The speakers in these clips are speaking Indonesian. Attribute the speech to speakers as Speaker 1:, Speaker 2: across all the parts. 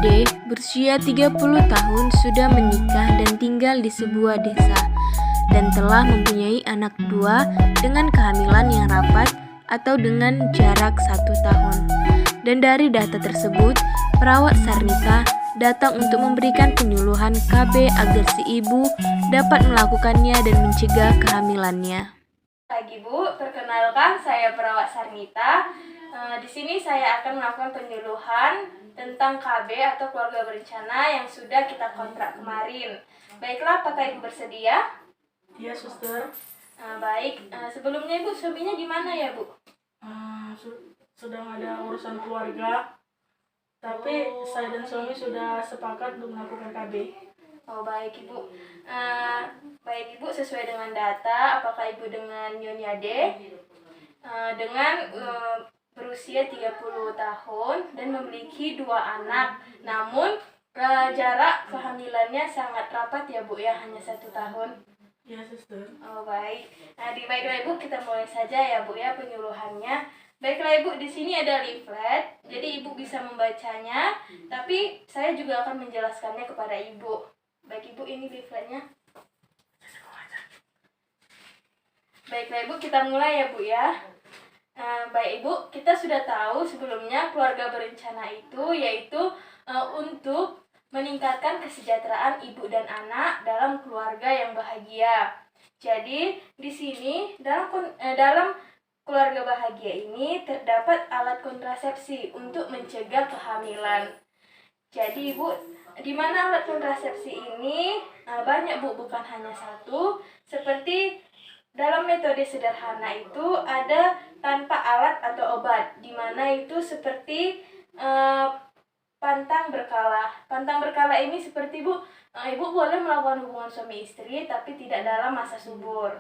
Speaker 1: D berusia 30 tahun sudah menikah dan tinggal di sebuah desa dan telah mempunyai anak dua dengan kehamilan yang rapat atau dengan jarak 1 tahun. Dan dari data tersebut, perawat Sarnita datang untuk memberikan penyuluhan KB agar si ibu dapat melakukannya dan mencegah kehamilannya.
Speaker 2: Pagi Bu, perkenalkan saya perawat Sarnita. Di sini saya akan melakukan penyuluhan tentang KB atau keluarga berencana yang sudah kita kontrak kemarin. Baiklah, apakah Ibu bersedia?
Speaker 3: Iya, suster.
Speaker 2: Baik, sebelumnya Ibu suaminya gimana ya Bu?
Speaker 3: Sedang ada urusan keluarga, tapi saya dan suami sudah sepakat untuk melakukan KB.
Speaker 2: Oh baik Ibu. Baik Ibu, sesuai dengan data, apakah Ibu dengan Nyonya D dengan berusia 30 tahun dan memiliki 2 anak, namun jarak kehamilannya sangat rapat ya Bu ya, hanya 1 tahun.
Speaker 3: Iya, suster.
Speaker 2: Oh baik. Baiklah Ibu, kita mulai saja ya Bu ya penyuluhannya. Baiklah Ibu, di sini ada leaflet, jadi Ibu bisa membacanya, tapi saya juga akan menjelaskannya kepada Ibu. Baik Ibu, ini leafletnya. Baiklah Ibu, kita mulai ya Bu ya. Baik Ibu, kita sudah tahu sebelumnya keluarga berencana itu yaitu untuk meningkatkan kesejahteraan ibu dan anak dalam keluarga yang bahagia. Jadi di sini dalam keluarga bahagia ini terdapat alat kontrasepsi untuk mencegah kehamilan. Jadi Ibu, di mana alat kontrasepsi ini banyak Bu, bukan hanya satu. Seperti dalam metode sederhana itu ada tanpa alat atau obat, di mana itu seperti pantang berkala. Pantang berkala ini seperti Ibu boleh melakukan hubungan suami istri tapi tidak dalam masa subur.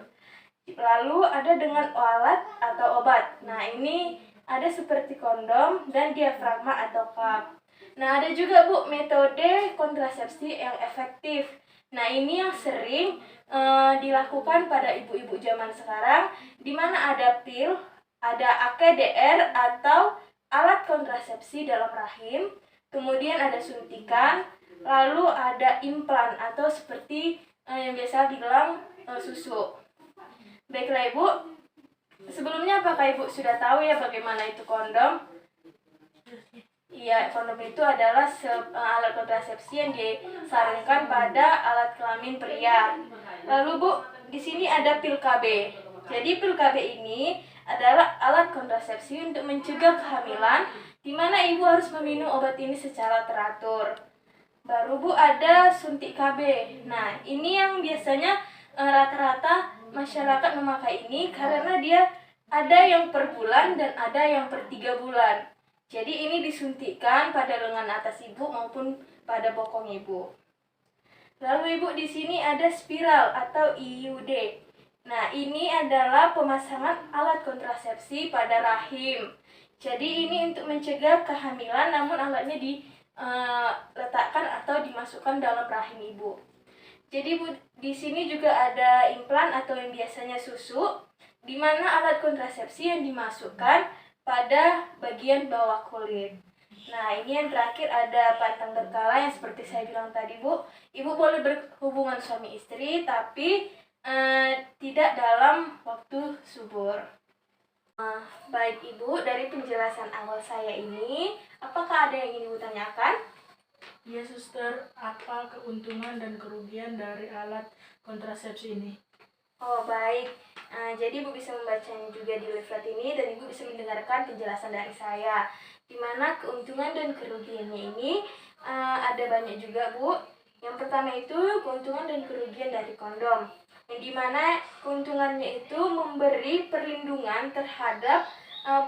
Speaker 2: Lalu ada dengan alat atau obat. Nah ini ada seperti kondom dan diafragma atau cup. Nah ada juga Bu metode kontrasepsi yang efektif. Nah ini yang sering dilakukan pada ibu-ibu zaman sekarang, di mana ada pil, ada AKDR atau alat kontrasepsi dalam rahim, kemudian ada suntikan, lalu ada implan atau seperti yang biasa dibilang susu. Baiklah Ibu, sebelumnya apakah Ibu sudah tahu ya bagaimana itu kondom? Iya, kondom itu adalah alat kontrasepsi yang disarankan pada alat kelamin pria. Lalu Bu, di sini ada pil KB. Jadi pil KB ini adalah alat kontrasepsi untuk mencegah kehamilan, di mana ibu harus meminum obat ini secara teratur. Baru Bu ada suntik KB. Nah, ini yang biasanya rata-rata masyarakat memakai ini karena dia ada yang per bulan dan ada yang per 3 bulan. Jadi ini disuntikkan pada lengan atas ibu maupun pada bokong ibu. Lalu Ibu di sini ada spiral atau IUD. Nah, ini adalah pemasangan alat kontrasepsi pada rahim. Jadi ini untuk mencegah kehamilan, namun alatnya diletakkan atau dimasukkan dalam rahim ibu. Jadi Bu, di sini juga ada implan atau yang biasanya susu, di mana alat kontrasepsi yang dimasukkan pada bagian bawah kulit. Nah, ini yang terakhir ada pantang berkala yang seperti saya bilang tadi Bu. Ibu boleh berhubungan suami istri tapi tidak dalam waktu subur. Baik Ibu, dari penjelasan awal saya ini, apakah ada yang ingin Ibu tanyakan?
Speaker 3: Iya, suster. Apa keuntungan dan kerugian dari alat kontrasepsi ini?
Speaker 2: Oh baik, jadi Ibu bisa membacanya juga di leaflet ini dan Ibu bisa mendengarkan penjelasan dari saya. Di mana keuntungan dan kerugiannya ini ada banyak juga Bu. Yang pertama itu keuntungan dan kerugian dari kondom. Yang dimana keuntungannya itu memberi perlindungan terhadap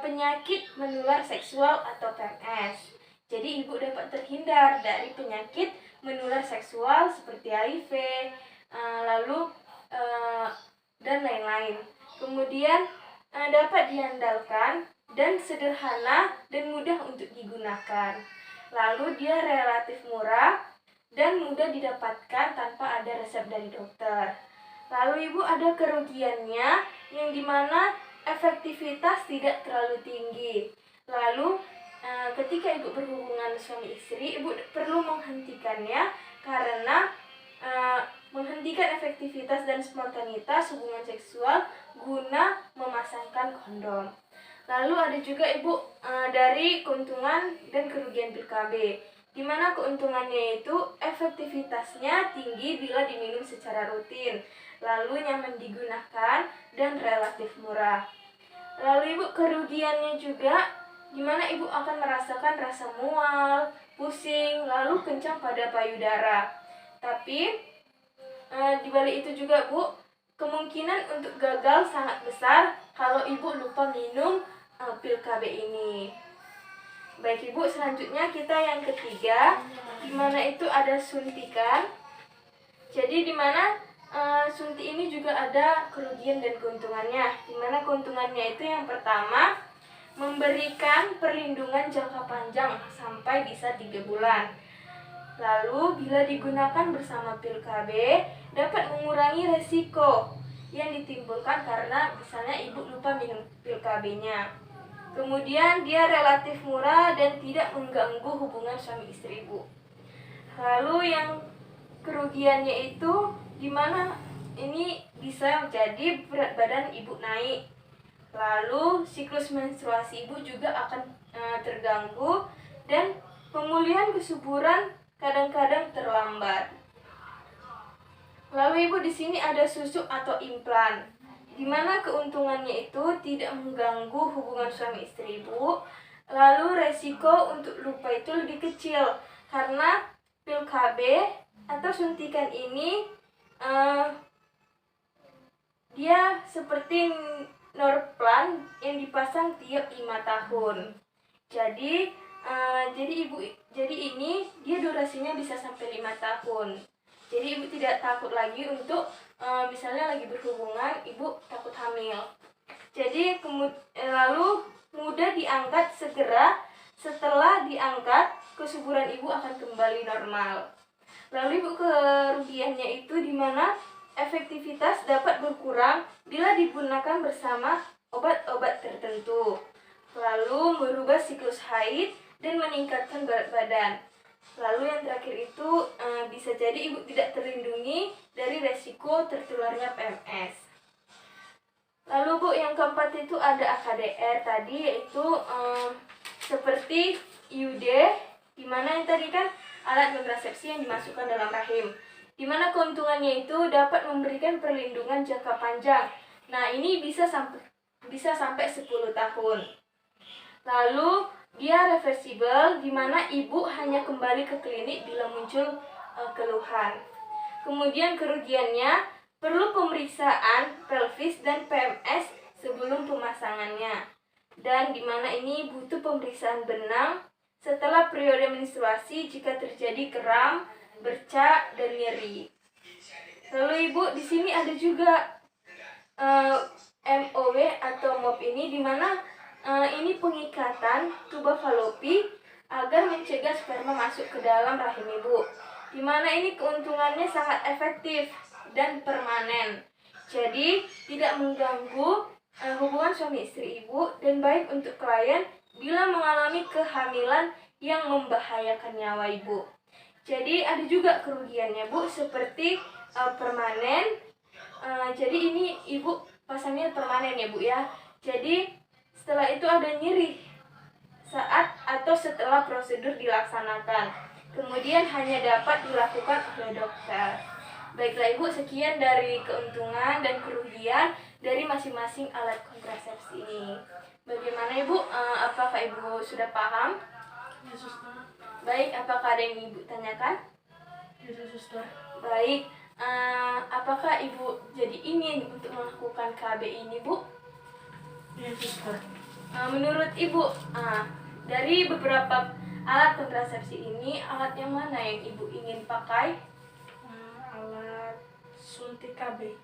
Speaker 2: penyakit menular seksual atau PMS. Jadi Ibu dapat terhindar dari penyakit menular seksual seperti HIV, lalu dan lain-lain. Kemudian dapat diandalkan dan sederhana dan mudah untuk digunakan. Lalu dia relatif murah dan mudah didapatkan tanpa ada resep dari dokter. Lalu Ibu ada kerugiannya yang dimana efektivitas tidak terlalu tinggi. Lalu ketika ibu berhubungan suami istri, ibu perlu menghentikannya karena menghentikan efektivitas dan spontanitas hubungan seksual guna memasangkan kondom. Lalu ada juga ibu dari keuntungan dan kerugian pil KB, di mana keuntungannya itu efektivitasnya tinggi bila diminum secara rutin, lalu nyaman digunakan dan relatif murah. Lalu ibu kerugiannya juga, di mana ibu akan merasakan rasa mual, pusing, lalu kencang pada payudara. Tapi di balik itu juga Bu, kemungkinan untuk gagal sangat besar kalau ibu lupa minum pil KB ini. Baik ibu, selanjutnya kita yang ketiga, di mana itu ada suntikan. Jadi di mana suntik ini juga ada kerugian dan keuntungannya. Di mana keuntungannya itu yang pertama, memberikan perlindungan jangka panjang sampai bisa 3 bulan. Lalu bila digunakan bersama pil KB dapat mengurangi resiko yang ditimbulkan karena misalnya ibu lupa minum pil KB-nya. Kemudian dia relatif murah dan tidak mengganggu hubungan suami istri ibu. Lalu yang kerugiannya itu di mana ini bisa menjadi berat badan ibu naik. Lalu siklus menstruasi ibu juga akan terganggu dan pemulihan kesuburan kadang-kadang terlambat. Lalu ibu di sini ada susuk atau implan, di mana keuntungannya itu tidak mengganggu hubungan suami istri ibu. Lalu resiko untuk lupa itu lebih kecil karena pil KB atau suntikan ini dia seperti Norplan yang dipasang tiap 5 tahun. Jadi ini dia durasinya bisa sampai 5 tahun. Jadi ibu tidak takut lagi untuk misalnya lagi berhubungan, ibu takut hamil. Jadi lalu mudah diangkat segera, setelah diangkat kesuburan ibu akan kembali normal. Lalu ibu kerugiannya itu di mana efektivitas dapat berkurang bila digunakan bersama obat-obat tertentu. Lalu merubah siklus haid dan meningkatkan berat badan. Lalu yang terakhir itu bisa jadi ibu tidak terlindungi dari resiko tertularnya PMS. Lalu Bu, yang keempat itu ada AKDR tadi, yaitu seperti IUD, di mana yang tadi kan alat kontrasepsi yang dimasukkan dalam rahim. Di mana keuntungannya itu dapat memberikan perlindungan jangka panjang. Nah, ini bisa sampai 10 tahun. Lalu dia reversible, di mana ibu hanya kembali ke klinik bila muncul keluhan. Kemudian kerugiannya perlu pemeriksaan pelvis dan PMS sebelum pemasangannya. Dan di mana ini butuh pemeriksaan benang setelah periode menstruasi jika terjadi kram, bercak, dan nyeri. Lalu ibu di sini ada juga MOW atau MOP ini, di mana ini pengikatan tuba falopi agar mencegah sperma masuk ke dalam rahim ibu. Di mana ini keuntungannya sangat efektif dan permanen. Jadi tidak mengganggu hubungan suami istri ibu dan baik untuk klien bila mengalami kehamilan yang membahayakan nyawa ibu. Jadi ada juga kerugiannya Bu, seperti permanen. Jadi ini ibu pasangnya permanen ya Bu ya. Jadi setelah itu ada nyeri saat atau setelah prosedur dilaksanakan. Kemudian hanya dapat dilakukan oleh dokter. Baiklah Ibu, sekian dari keuntungan dan kerugian dari masing-masing alat kontrasepsi ini. Bagaimana Ibu? Apakah Ibu sudah paham?
Speaker 3: Ya, Suster.
Speaker 2: Baik, apakah ada yang Ibu tanyakan?
Speaker 3: Ya, Suster.
Speaker 2: Baik, apakah Ibu jadi ingin untuk melakukan KB ini, Bu?
Speaker 3: Ya, Suster.
Speaker 2: Menurut Ibu, dari beberapa alat kontrasepsi ini, alat yang mana yang Ibu ingin pakai?
Speaker 3: Alat suntik KB.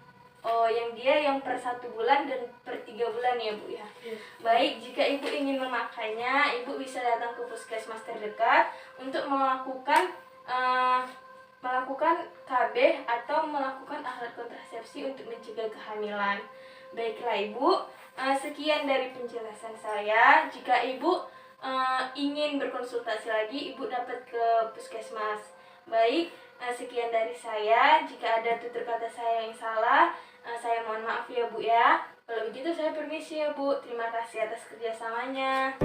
Speaker 2: Oh, yang per 1 bulan dan per 3 bulan ya Bu ya.
Speaker 3: Ya.
Speaker 2: Baik, jika Ibu ingin memakainya, Ibu bisa datang ke puskesmas terdekat untuk melakukan KB atau melakukan alat kontrasepsi untuk mencegah kehamilan. Baiklah Ibu, sekian dari penjelasan saya. Jika Ibu ingin berkonsultasi lagi, Ibu dapat ke puskesmas. Baik, sekian dari saya. Jika ada tutur kata saya yang salah, saya mohon maaf ya Bu ya. Kalau begitu saya permisi ya Bu. Terima kasih atas kerjasamanya.